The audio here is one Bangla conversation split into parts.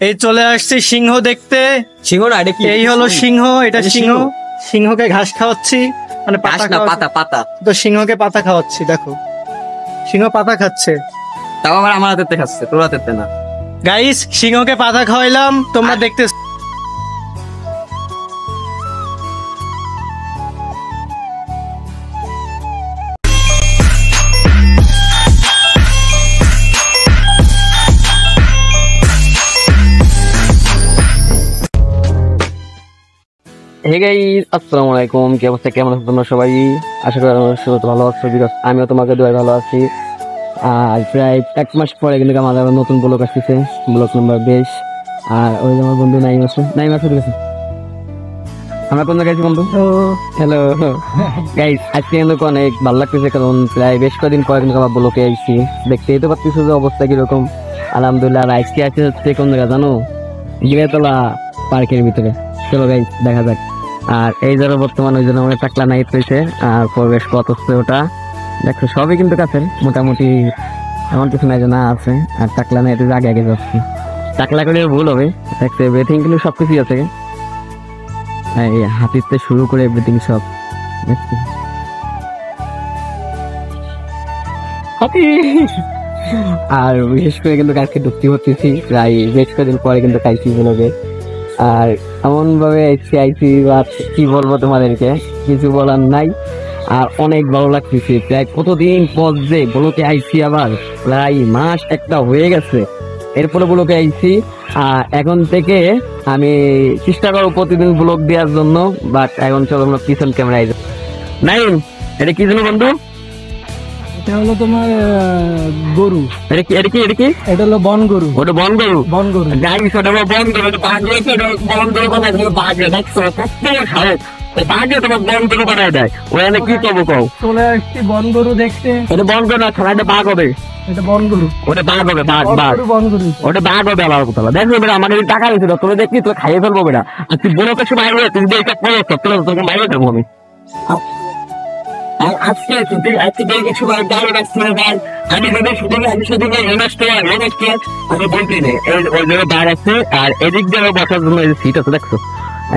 এই চলে আসছে সিংহ দেখতে। সিংহ না, এটা কি? এই হলো সিংহ, এটা এটা সিংহ। সিংহ। সিংহকে ঘাস খাওয়াচ্ছি, মানে ঘাস পাতা না, খাওয়াচ্ছি। পাতা পাতা। তো সিংহকে পাতা খাওয়াচ্ছি, দেখো সিংহ পাতা খাচ্ছে। তাও আবার আমার হাতে খাচ্ছে, তোর হাতে না। গাইস, সিংহকে পাতা খাওয়াইলাম, তোমরা দেখতে। হে গাইস, আসসালামু আলাইকুম। কি অবস্থা, কেমন আছো তোমরা সবাই? আশা করি ভালো আছো, বিকজ আমিও তোমাকে দোয়ায় ভালো আছি। আর প্রায় 1 মাস পরে কিন্তু আমাদের আবার নতুন ব্লগ আসতেছে, ব্লগ নাম্বার 20। আর ওই যে আমার বন্ধু নাইম আছে, ঠিক আছে। আমরা কোন জায়গায় আছি বন্ধু? হ্যালো গাইস, আজকে কিন্তু অনেক ভালো লাগতেছে, কারণ প্রায় বেশ কদিন পরে কিন্তু আমার ব্লগে আইছি। দেখতেই তো পাচ্ছি যে অবস্থা কিরকম। আলহামদুলিল্লাহ। আর আজকে আছে হচ্ছে কোন জায়গা জানো? গিরেতলা পার্কের ভিতরে। চলো গাইস, দেখা যাক। আর এই যারা বর্তমানে ওই জন্য অনেক টাকলা নাইট রয়েছে, আর প্রবেশ পথ হচ্ছে ওটা। দেখো সবই কিন্তু কাছে, মোটামুটি এমন কিছু নাই যে না আছে। আর টাকলা নাইটের আগে আগে যাচ্ছি, টাকলা করে ভুল হবে। দেখছো এভরিথিং কিন্তু সবকিছুই আছে, এই হাতিতে শুরু করে এভরিথিং সব। দেখছি হাতি। আর বিশেষ করে কিন্তু আজকে ঢুকতে হতেছি প্রায় বেশ কদিন পরে কিন্তু খাইছি ব্লগে। আর এমন ভাবে আইসি বা কি বলবো তোমাদেরকে, কিছু বলার নাই। আর অনেক ভালো লাগতেছে, প্রায় কতদিন পর যে ব্লকে আইসি, আবার প্রায় মাস একটা হয়ে গেছে। এরপরে ব্লকে আইসি। এখন থেকে আমি চেষ্টা করবো প্রতিদিন ব্লগ দেওয়ার জন্য, বাট এখন চলো আমরা পিছন ক্যামেরায় যাই। নাইম, এটা কি জন্য বন্ধু? এটা হলো তোমার গরু। এটা কি এটা হলো বন গরু। ওটা বন গরু। বন গরু। গাড়ি ছোট বন গরু, বন গরু বানায় বাঘে। দেখছো কত খারাপ, বাঘে তোমার বন গরু বানায় দেয়। ওখানে কি করবো কও? চলে আসছি বন গরু দেখতে। এটা বন গরু না, খেলাটা বাঘ হবে। এটা বন গরু। ওটা বাঘ হবে, বাঘ। বন গরু। ওটা বাঘ হবে। আবার কথা দেখো বেটা, আমাকে টাকা দিয়েছিল, তোরা দেখলি তোরা খাইয়ে ফেলবো বেটা। আর তুই বড় কিছু বাইরে, তুই যে এটা করে তোরা তোকে বাইরে দেবো আমি। আর আজকে কিছু আমি বলতে নেই, ওই জায়গায় বার আছে। আর এদিক দিয়ে বসার জন্য সিট আছে, দেখছো?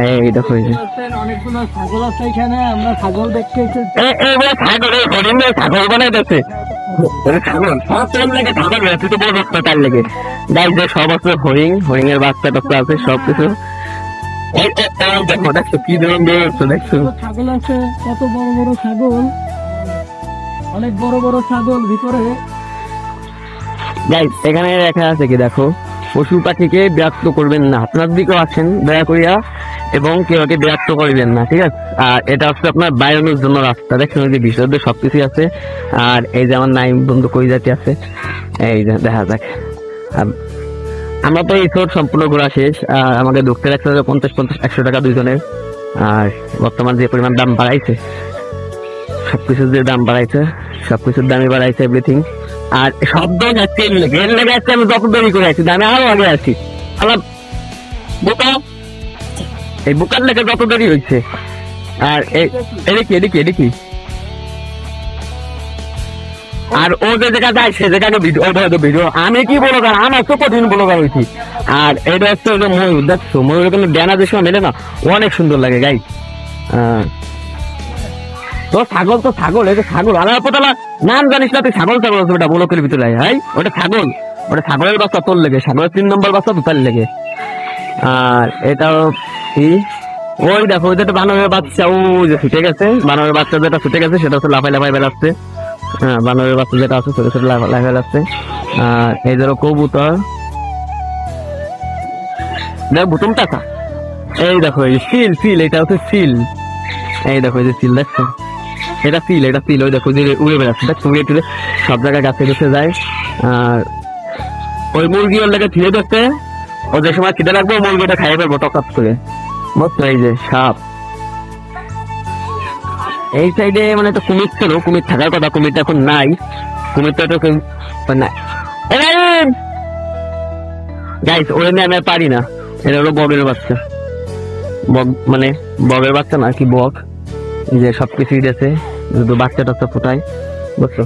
এই দেখো অনেকগুলো ছাগল আছে এখানে, আমরা ছাগল দেখতে এসেছি। ছাগল, হরিণ ছাগল বানাই দিচ্ছে। ছাগল সব লেগে ছাগল, তুই তো বড় বাচ্চা তার লেগে। গাই যে সব আছে, হরিণের বাচ্চা টাচ্চা আছে, সবকিছু। দেখো দেখছো কি ধরুন বেরোচ্ছে, দেখছো ছাগল আছে, কত বড় বড় ছাগল, অনেক বড় বড় ছাগল ভিতরে। গাইস, এখানে লেখা আছে কি দেখো, পশু পাখিকে বিরক্ত করবেন না। আপনার দিকেও আছেন দয়া করিয়া, এবং কেউ বিরক্ত করবেন না, ঠিক আছে? আর এটা হচ্ছে আপনার বাইরের জন্য রাস্তা। দেখছেন ওই যে বিশুদ্ধ সবকিছু আছে। আর এই যে আমার নাইম বন্ধু কই জাতি আছে, এই যে দেখা যাক। আমরা তো এই শহর সম্পূর্ণ ঘোরা শেষ। আর আমাকে ঢুকতে রাখতে হবে 50-100 টাকা দুইজনের। আর বর্তমান যে পরিমাণ দাম বাড়াইছে, সবকিছুর যে দাম বাড়াইছে, সবকিছুর দামই বাড়াইছে, এভরিথিং। আর শব্দ যাচ্ছে লেগে যাচ্ছে। আমি যত দেরি করে আছি, আমি আরো আগে আছি। আলাপ বোকা, এই বোকার লেগে যত দেরি হয়েছে। আর এদিকে আর ও যে জায়গা যায় সে জায়গাটা ভিডিও আমি কি বলো, কারণ আমার তো কঠিন বলো হয়েছি। আর এটা হচ্ছে ময়ূর, দেখছো ময়ূরের কিন্তু ড্যানা যে সময় মেলে না, অনেক সুন্দর লাগে গাই। তো ছাগল এটা ছাগল। আলাদা পোতালা নাম জানিস না তুই? ছাগল ওটা ব্লকের ভিতরে হ্যাঁ, ওটা ছাগলের বাচ্চা তোর লেগে, ছাগলের 3 নম্বর বাচ্চা তোর লেগে। আর এটাও কি, ওই দেখো ওই যেটা বানরের বাচ্চা, ওই যে ছুটে গেছে। বানরের বাচ্চা যেটা ছুটে গেছে সেটা হচ্ছে লাফাই বেড়াচ্ছে। হ্যাঁ, বানরের বাচ্চা যেটা আছে ছোট ছোট লাফাই বেড়াচ্ছে। আর এই ধরো কবুতর, দেখ বুতুম টাকা। এই দেখো এই সিল, এটা হচ্ছে সিল। এই দেখো এই যে সিল, দেখছো? এটা সিল। ওই দেখো যে উড়ে বেড়াচ্ছে, দেখছো? উড়ে টুড়ে সব জায়গায় গাছে গেছে যায়। আর ওই মুরগি ওর লেগে ছিঁড়ে দেখতে, ও যে সময় খিদে লাগবে মুরগিটা খাইয়ে ফেলবো টকাপ করে, বুঝছো? এই যে সাপ। এই সাইডে মানে তো কুমির ছিল, কুমির থাকার কথা, কুমিরটা এখন নাই। কুমিরটা তো নাই। গাইস, ওই নিয়ে আমি পারি না। এটা হলো বগের বাচ্চা। বগ মানে বগের বাচ্চা না কি, বগ যে সবকিছুই গেছে, শুধু বাচ্চা টাচ্চা ফোটায়, বুঝছো?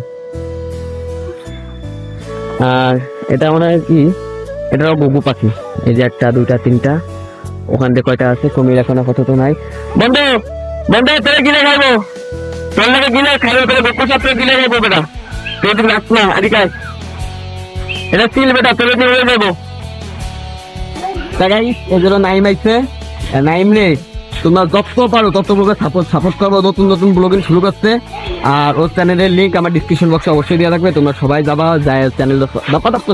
আর এটা মনে হয় কি এটাও ঘুঘু পাখি। এই যে একটা, দুইটা, তিনটা, ওখান থেকে কয়টা আছে কুমির এখন আপাতত নাই। বন্ধু বন্ধু তোরা গিলে খাইবো, তোর লাগে গিলে খাইবো, তোর বক্ষ সাথে গিলে খাইবো বেটা, তুই তুমি রাখ না আদিকে আয়। এটা সিল বেটা, তোর কি হয়ে যাবো তাই। এগুলো নাইম আইছে, নাইম রে তোমরা যত পারো তত ব্লগে সাপোর্ট করবো, নতুন নতুন ব্লগিং শুরু করতে। আর ওর চ্যানেলের লিঙ্ক আমার ডিসক্রিপশন বক্সে অবশ্যই দেওয়া থাকবে, তোমরা সবাই যাবা, যায় চ্যানেলটা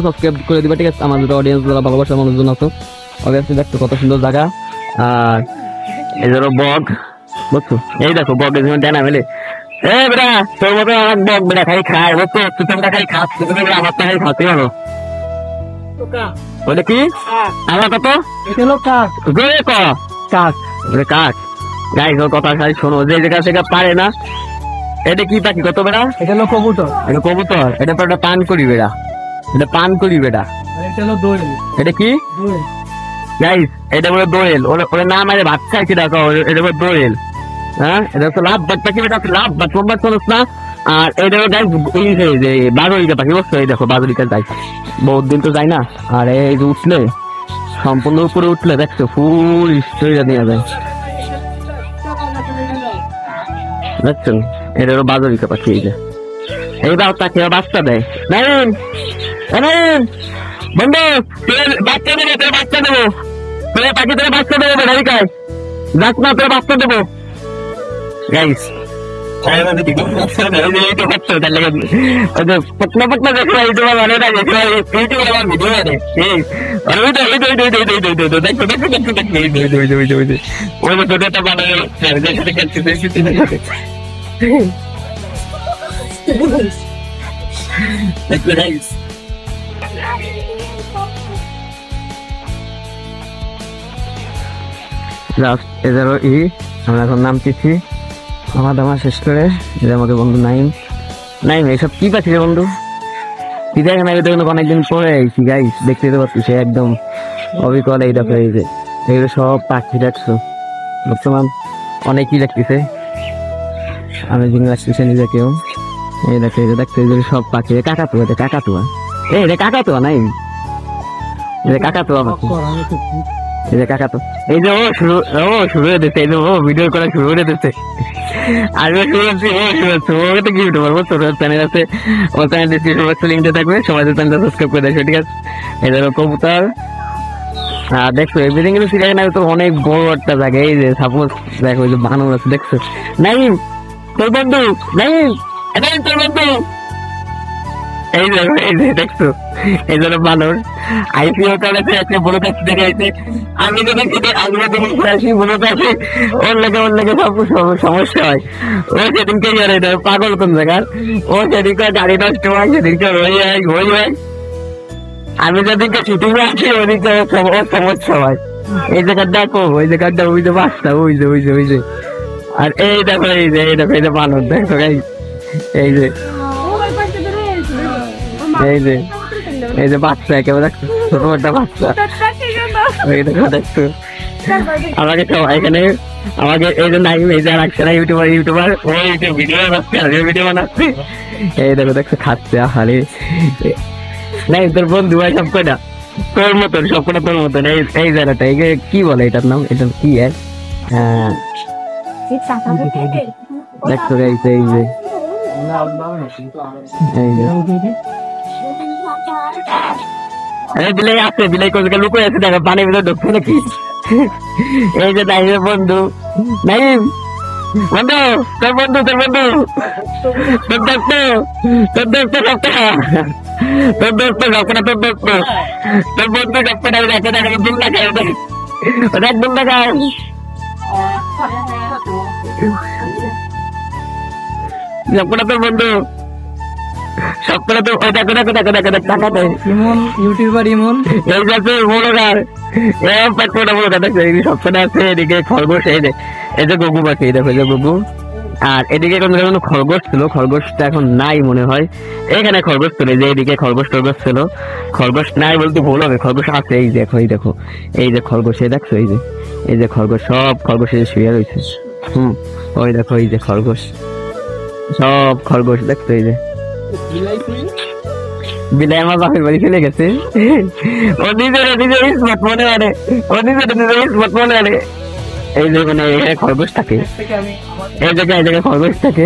সাবস্ক্রাইব করে দিবা, ঠিক আছে। আমাদের অডিয়েন্স যারা ভালোবাসার মানুষজন আছো, অবভিয়াসলি দেখতো কত সুন্দর জায়গা। আর এই ধরো বগ, বুঝছো, এই দেখো বগ ডানা মেলে, এ বেটা তোর মতো আমার বগ বেটা খাই খায়, বুঝছো, তুই তোমরা খাই খাস, আমার তো খাই খাতে পারো। ওটা কি আমার কত কাক গড়ে ক কাক, কাক গাইস ওর কথা খাই শোনো, যে জায়গা সেটা পারে না। এটা কি পাখি কত বেড়া? এটা হলো কবুতর, এটা কবুতর, এটা তো একটা পান করি বেড়া, এটা পান করি বেড়া। এটা হলো দোয়েল, এটা কি গাইস? এটা বলে দোয়েল, ওরা না মারে ভাত খায় কি দেখো, এটা বলে দোয়েল। হ্যাঁ এটা হচ্ছে লাভ বাদ পাখি বেটা, লাভ বাদ তোমার চলছ না। আর এটা গাইস এই যে বাদুরিকা পাখি, বুঝছো, এই দেখো বাদুরিকা যাই, বহুত দিন তো যাই না। আর এই যে উঠলে সম্পূর্ণ উপরে উঠলে দেখছো ফুল স্টোরিটা নিয়ে যায়, দেখছেন, এটা হলো বাদুরিকা পাখি। এই যে এইবার তাকে বাচ্চা দেয়, নাইন বন্ধু বাচ্চা দেবো, তোর বাচ্চা দেবো, তোর পাখি তোর বাচ্চা দেবো বেড়ারিকায়, যাক না তোর বাচ্চা দেবো গাইস। পটনা পটনা দেখো ইউটিউবার মানে না, ইউটিউবার আমার ভিডিও মানে এদেরও আমরা এখন নামতেছি, আমার দামা শেষ করে। এটা আমাকে বন্ধু নাইম, নাইম এইসব কি পাচ্ছি রে বন্ধু, তুই দেখেন না, এটা কিন্তু অনেকদিন পরে আইছি গাইস, দেখতে তো পাচ্ছি সে একদম অবিকল। এই দেখো এই যে এগুলো সব পাখি দেখছো, বর্তমান অনেকই দেখতেছে, আমি যিনি লাগতেছে নিজেকেও। এই দেখো এই যে দেখছো এগুলো সব পাখি, কাকাতুয়া, এটা কাকাতুয়া, এই রে কাকাতুয়া নাই, এটা কাকাতুয়া পাখি, এই যে কাকাতুয়া। এই যে ও শুরু হয়ে দিচ্ছে, এই যে ও ভিডিও করা শুরু করে দিচ্ছে, আমিও শুরু করছি, ও শুরু হচ্ছে, ওকে তো কি ইউটিউবার বলছো, ওর চ্যানেল আছে, ওর চ্যানেল ডিসক্রিপশন বক্সে লিঙ্কটা থাকবে, সবাই চ্যানেলটা সাবস্ক্রাইব করে দেখো, ঠিক আছে। এই ধরো কবুতর। আর দেখছো এভরিথিং কিন্তু সিরিয়াল তো অনেক বড় একটা জায়গা। এই যে সাপোজ দেখো এই যে বানর আছে, দেখছো নাইম তোর বন্ধু, নাইম এটা তোর বন্ধু, এই যে দেখছো এই জন্য বানর আইপিও চালাতে আছে, বড় কাছে দেখে আইছে, আমি তো দেখছি আগে আসি বড় কাছে, ওর লেগে সব সমস্যা হয়। ও সেদিনকে পাগল কোন জায়গার, ও সেদিনকে গাড়ি নষ্ট হয়, সেদিনকে হয়ে যায়, আমি যেদিনকে ছুটি আসি ওদিকে ওর সমস্যা হয়। এই জায়গার দেখো, ওই জায়গাটা ওই যে বাচ্চা, ওই যে আর এই দেখো এই যে বানর দেখো এই যে এই যে বাচ্চা, একেবারে দেখছো ছোট একটা বাচ্চা, ওই দেখো দেখছো। আমাকে সবাই এখানে আমাকে এই যে নাইম, এই যে আর একটা ইউটিউবার ও ভিডিও বানাচ্ছে, এই দেখো খাচ্ছে, আহারে নাই তোর বন্ধু ভাই সব কয়টা তোর মতন, সব কটা তোর মতন। এই জায়গাটা কি বলে এটার নাম, এটা কি দেখছো বিলাই আছে, বিলাই কোথাও লুকোয় আছে, দেখো পানির ভিতরে ঢুকছে নাকি। এই যে নাইমের বন্ধু, নাইম বন্ধু, তোর বন্ধু তোর দোস্ত সবকটা, তোর বন্ধু সবকটা দেখে দেখে দিন দেখায়, ওটা একদম দেখায় সবকটা তোর বন্ধু, সবকটা তো দেখো টাকা দেয় ইমন, ইউটিউবার ইমন, এই যাচ্ছে বড় গার বড় গার দেখো, এই সবকটা আছে। এদিকে খরগোশ, এই যে গগু পাখি, দেখো এই যে গগু। আর এদিকে কোনো খরগোশ ছিল, খরগোশটা এখন নাই মনে হয়, এখানে খরগোশ ছিল, যে এদিকে খরগোশ ছিল, খরগোশ নাই বলতে ভুল হবে, খরগোশ আছে। এই দেখো এই যে খরগোশ, দেখছো এই যে খরগোশ, সব খরগোশ শুয়ে রয়েছে। ওই দেখো এই যে খরগোশ, সব খরগোশ দেখছো, এই যে বিলাই আমার বাপের বাড়ি চলে গেছে। ও নিজের স্মার্ট মনে আনে, ও নিজের স্মার্ট মনে আনে। এই যে মানে এখানে খরগোশ থাকে, এই জায়গায় খরগোশ থাকে।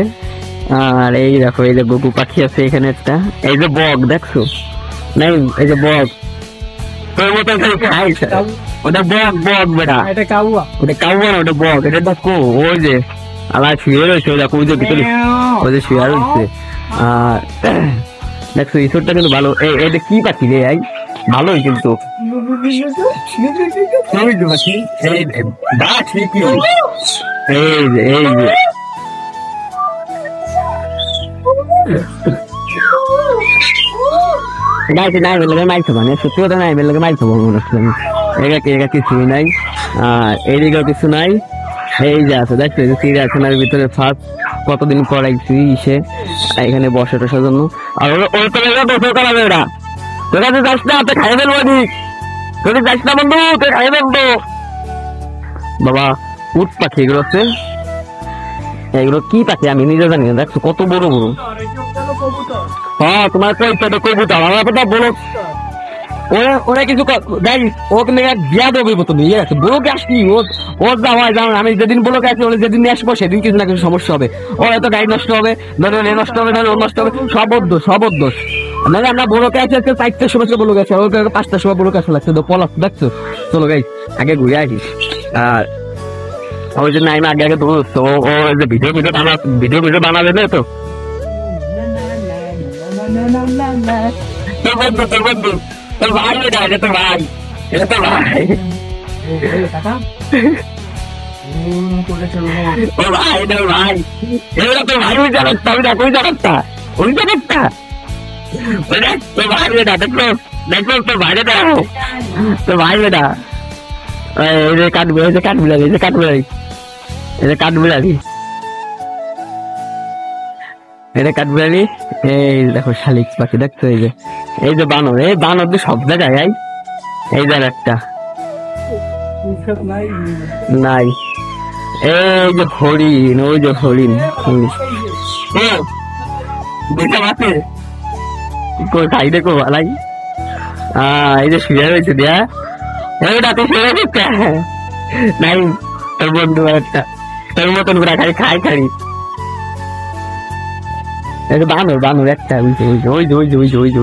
আর এই দেখো এই যে গপু পাখি আছে এখানে একটা, এই যে বক দেখছো নাই, এই যে বক তোর মতো খাইছে, ওটা বক বেটা, এটা কাউয়া, ওটা কাউয়া না, ওটা বক। এটা দেখো ওই যে আবার শুয়ে রয়েছে, ওই দেখো ওই যে ভিতরে ওই যে শুয়ে রয়েছে। আর দেখছো ঈশ্বরটা কিন্তু ভালো। এটা কি পাখি রে ভালোই কিন্তু এই যে নাই বেলকে মারছো, মানে সত্যি কথা নাই বেলকে মারছো মনে হচ্ছে। এগা কিছুই নাই, আর এইদিকেও কিছু নাই। এই যে আছে দেখছো চিড়িয়াখানার ভিতরে ফার্স্ট কতদিন পড়াইছি ইসে এখানে বসে টসার জন্য। আর ওর তো বসে করাবে ওরা, তোর কাছে যাস না, তো খাই ফেলবো ঠিক, তোর যাস না বন্ধু, তুই খাই ফেলবো। বাবা উট পাখি এগুলো হচ্ছে, এগুলো কি পাখি আমি নিজে জানি না। দেখছো কত বড় বড়। হ্যাঁ তোমার কবুতর আমার কথা বলো। ওরা কিছু ওকে বিয়া দেবে মতো নিয়ে আছে, বড়কে আসনি ওর যাওয়ায় জানো। আমি যেদিন বড়কে আসি ওরা যেদিন নিয়ে আসবো সেদিন কিছু না কিছু সমস্যা হবে। ওরা তো গাড়ি নষ্ট হবে, ধরেন এ নষ্ট হবে, ধরেন ও নষ্ট হবে, সব দোষ। মানে আমরা বড়কে আসি আজকে 4টার সময় বড় গেছে, ওর 5টার সময় বড় কাছে লাগছে তো পলাশ দেখছো। চলো গাই আগে ঘুরে আসি। আর ওই যে নাইমা আগে তো ও যে ভিডিও বানাবে না তো তোর বন্ধু তোর ভাই এটা তো ভাই, এটা তো ভাই, ও ভাই এটা ভাই, এটা তো ভাই। ওই জায়গাটা ওই দেখ, ওই জায়গাটা তোর ভাই বেটা, দেখো তোর ভাইরে দেখো, তোর ভাই বেটা। এই যে কাঠবিলারি এটা কাঠবিলারি। এই দেখো শালিক পাখি দেখছো, এই যে বানর, এই বানর তো সব জায়গায়। এই যে একটা নাই, এই যে হরিণ, ওই যে হরিণ খাই দেখো ভালাই। এই যে শুয়ে রয়েছে দিয়া, রাতে শুয়ে রয়েছে নাই। তোর বন্ধু একটা তোর মতন করে খাই বানর একটা ওই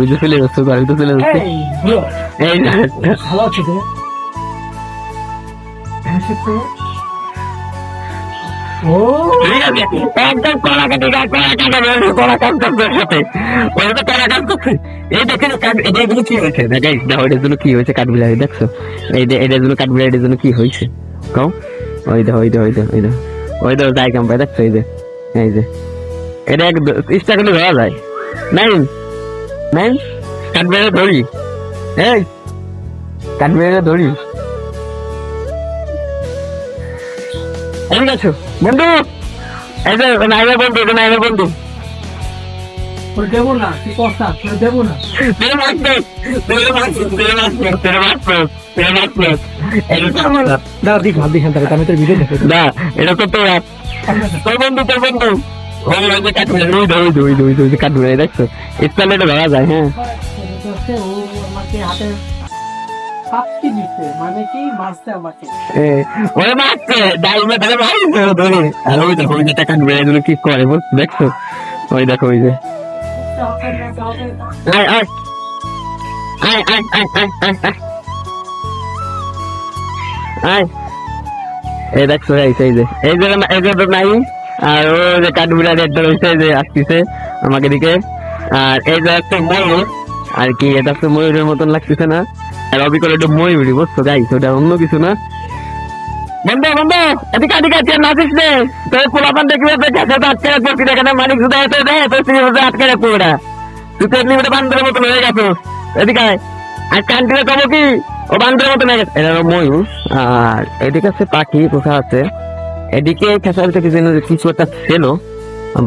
যে ফেলে যাচ্ছে, চলে যাচ্ছে। এই ভালো আছে তো একদম কলা কাটা সাথে ওই তো কলা কাজ করছে। এই দেখেন এটার কি হয়েছে, এটার জন্য কি হয়েছে কাঠবিলারি দেখছো, এটার জন্য কাঠবিলারির জন্য কি হয়েছে কও। ওই দেখো যাই কাম পাই দেখছো। এই যে এটা ইচ্ছা করলে ধরা যায়। নাই কাঠবিলারি ধরি, এই কাঠবিলারি ধরি। আছো বন্ধু, এই যে নাইবের বন্ধু দেবো না, কি কথা দেবো না। আমি তোর ভিডিও দেখো না, এটা তো তোর বন্ধু কাঠবিলারি দেখছো, স্টাইল এটা ধরা যায়। হ্যাঁ মানে কি মারছে আমাকে, ওরে মারছে ডাইমে ধরে মারছে ধরে। আর ওই দেখো ওই যে কাঠবিলারি কি করে দেখছো, ওই দেখো ওই যে এই দেখছো এই যে নাই। আর ওই যে কাঠবিলারি একটা রয়েছে যে আসতেছে আমাকে দিকে। আর এই যে একটা ময়ূর, আর কি এটা তো ময়ূরের মতন লাগতেছে না, আর অবিকল একটা ময়ূরই বুঝছো গাইস, ওটা অন্য কিছু না। বন্ধু এদিকে নাচিস রে, তোর পোলাপান দেখবে আটকে রাখবো, এখানে মালিক শুধু আটকে রাখবো ওটা, তুই তো এমনি বান্ধবের মতন হয়ে গেছো। এদিকে আর কান্ট্রিতে কবো কি ও বান্ধবের মতন হয়ে গেছে। এটা ময়ূর। আর এদিকে আছে পাখি কোথা আছে, এদিকে খেসারিতে কিছু একটা ছিল,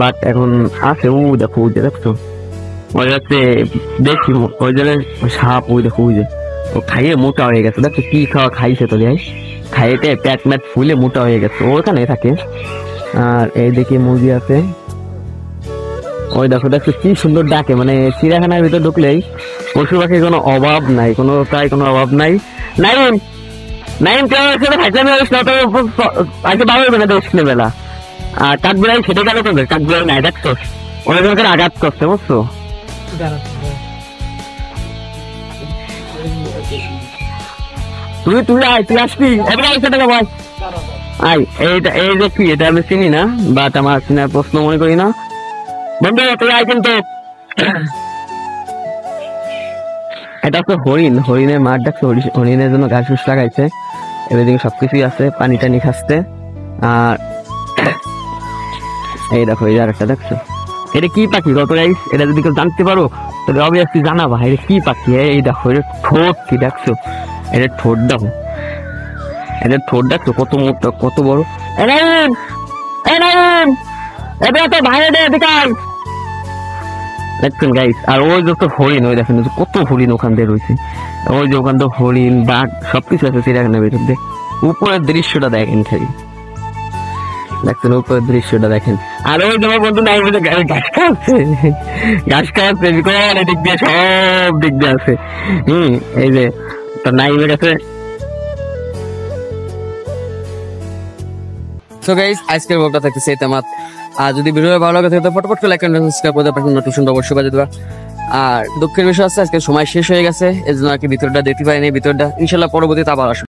বাট এখন আছে। ও দেখো ওই যে দেখছো, ওই যাচ্ছে দেখি ওই যে সাপ, ওই দেখো ওই যে ও খাইয়ে মোটা হয়ে গেছে। দেখছো কি খাইছে তো যাই, খাইতে প্যাট ম্যাট ফুলে মোটা হয়ে গেছে, ওখানে থাকে। আর এই দেখি মুরগি আছে, ওই দেখো দেখো কি সুন্দর ডাকে, মানে চিড়িয়াখানার ভিতর ঢুকলেই পশু পাখির কোনো অভাব নাই, প্রায় কোনো অভাব নাই। নাইম নাইম কেউ সাথে খাইতে আজকে বাবা বেলা দক্ষিণে বেলা আর কাকবিড়াই সেটা গেল তোদের, কাকবিড়াই নাই দেখতো অনেকজনকে আঘাত করছে বুঝছো। তুই আয়, তুই আসবি এবার আইসে টাকা ভাই আই। এই যে কি এটা আমি চিনি না, বাট আমার চিনার প্রশ্ন মনে করি না। বন্ধু তুই আয় কিন্তু। এটা হচ্ছে হরিণ, হরিণের মাঠ দেখছো, হরিণের জন্য ঘাস ঘুষ লাগাইছে, এদিকে সবকিছুই আছে, পানি টানি খাচ্ছে। আর এই দেখো এই আরেকটা দেখছো, এটা কি পাখি কত গাইস, এটা যদি কেউ জানতে পারো তাহলে অবভিয়াসলি জানাবা এটা কি পাখি। এই দেখো এটা ঠোঁট কি দেখছো, এটা ঠোঁট দেখো, এটা ঠোঁট দেখছো কত মোটা কত বড়। এটা তো ভাই দেখছেন গাইস। আর ওই যত হরিণ, ওই দেখেন কত হরিণ ওখান দিয়ে রয়েছে, ওই যে ওখান থেকে হরিণ বাঘ সবকিছু আছে চিড়িয়াখানার ভিতর দিয়ে। উপরের দৃশ্যটা দেখেন খালি, দেখছেন উপরের দৃশ্যটা দেখেন। আর ওই তোমার বন্ধু নাই ঘাস খাওয়াচ্ছে, ঘাস খাওয়াচ্ছে বিকল এদিক দিয়ে সব দিক দিয়ে আছে। এই যে তার নাইমের কাছে। সো গাইস আজকের ব্লগটা থাকতেছে এই তেমন। আর যদি ভিডিও ভালো লাগে তাহলে ফটোফট করে লাইক এন্ড সাবস্ক্রাইব করতে পারেন, নোটিফিকেশন অবশ্যই বাজিয়ে দেবা। আর দুঃখের বিষয় আছে আজকে সময় শেষ হয়ে গেছে, এর জন্য আর কি ভিতরটা দেখতে পাইনি, ভিতরটা ইনশাল্লাহ পরবর্তীতে আবার আসবে।